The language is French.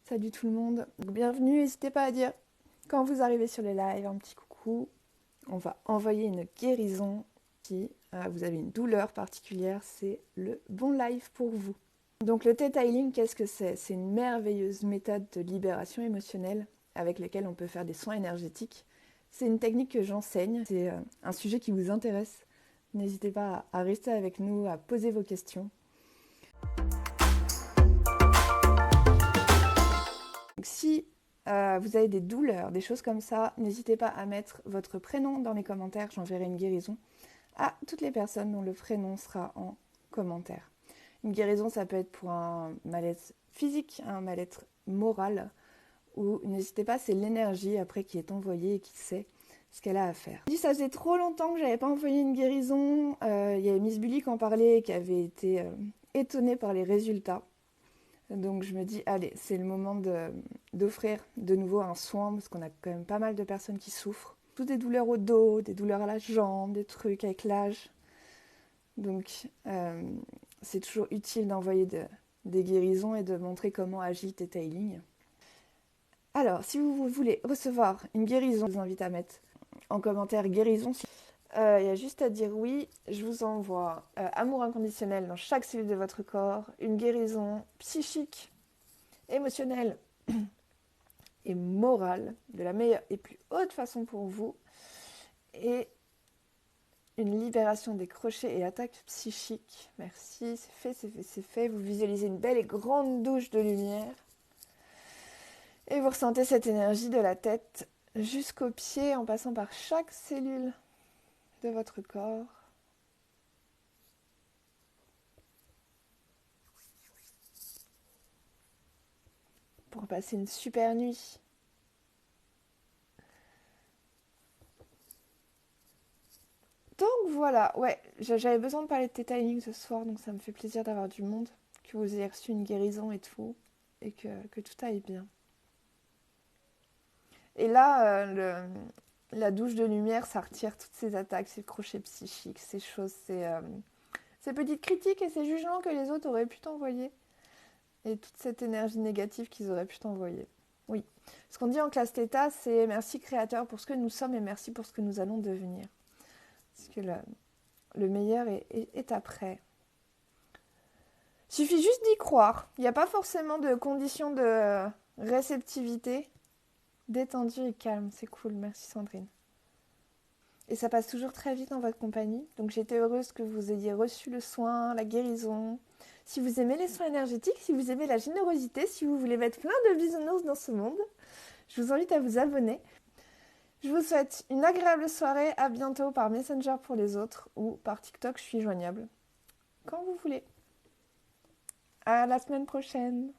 Salut tout le monde, bienvenue, n'hésitez pas à dire quand vous arrivez sur les lives un petit coucou. On va envoyer une guérison. Si vous avez une douleur particulière, c'est le bon live pour vous. Donc le Theta Healing, qu'est-ce que c'est? C'est une merveilleuse méthode de libération émotionnelle avec laquelle on peut faire des soins énergétiques. C'est une technique que j'enseigne, c'est un sujet qui vous intéresse. N'hésitez pas à rester avec nous, à poser vos questions. Donc, si vous avez des douleurs, des choses comme ça, n'hésitez pas à mettre votre prénom dans les commentaires, j'enverrai une guérison à toutes les personnes dont le prénom sera en commentaire. Une guérison, ça peut être pour un mal-être physique, un mal-être moral, ou n'hésitez pas, c'est l'énergie après qui est envoyée et qui sait ce qu'elle a à faire. Ça faisait trop longtemps que j'avais pas envoyé une guérison. Il y avait Miss Bully qui en parlait et qui avait été étonnée par les résultats. Donc je me dis, allez, c'est le moment d'offrir de nouveau un soin, parce qu'on a quand même pas mal de personnes qui souffrent. Toutes des douleurs au dos, des douleurs à la jambe, des trucs avec l'âge. Donc c'est toujours utile d'envoyer des guérisons et de montrer comment agit le Theta Healing. Alors, si vous voulez recevoir une guérison, je vous invite à mettre en commentaire guérison. Il y a juste à dire oui, je vous envoie amour inconditionnel dans chaque cellule de votre corps, une guérison psychique, émotionnelle et morale de la meilleure et plus haute façon pour vous, et une libération des crochets et attaques psychiques. Merci, c'est fait, c'est fait, c'est fait. Vous visualisez une belle et grande douche de lumière et vous ressentez cette énergie de la tête jusqu'aux pieds en passant par chaque cellule de votre corps. Pour passer une super nuit. Donc voilà, ouais, j'avais besoin de parler de Theta Healing ce soir, donc ça me fait plaisir d'avoir du monde, que vous ayez reçu une guérison et tout, et que tout aille bien. Et là, la douche de lumière, ça retire toutes ces attaques, ces crochets psychiques, ces choses, ces petites critiques et ces jugements que les autres auraient pu t'envoyer. Et toute cette énergie négative qu'ils auraient pu t'envoyer. Oui. Ce qu'on dit en classe Theta, c'est merci Créateur pour ce que nous sommes et merci pour ce que nous allons devenir. Parce que le meilleur est après. Il suffit juste d'y croire. Il n'y a pas forcément de conditions de réceptivité. Détendu et calme, c'est cool. Merci Sandrine. Et ça passe toujours très vite en votre compagnie. Donc j'étais heureuse que vous ayez reçu le soin, la guérison. Si vous aimez les soins énergétiques, si vous aimez la générosité, si vous voulez mettre plein de bisounours dans ce monde, je vous invite à vous abonner. Je vous souhaite une agréable soirée. À bientôt par Messenger pour les autres ou par TikTok, je suis joignable. Quand vous voulez. À la semaine prochaine.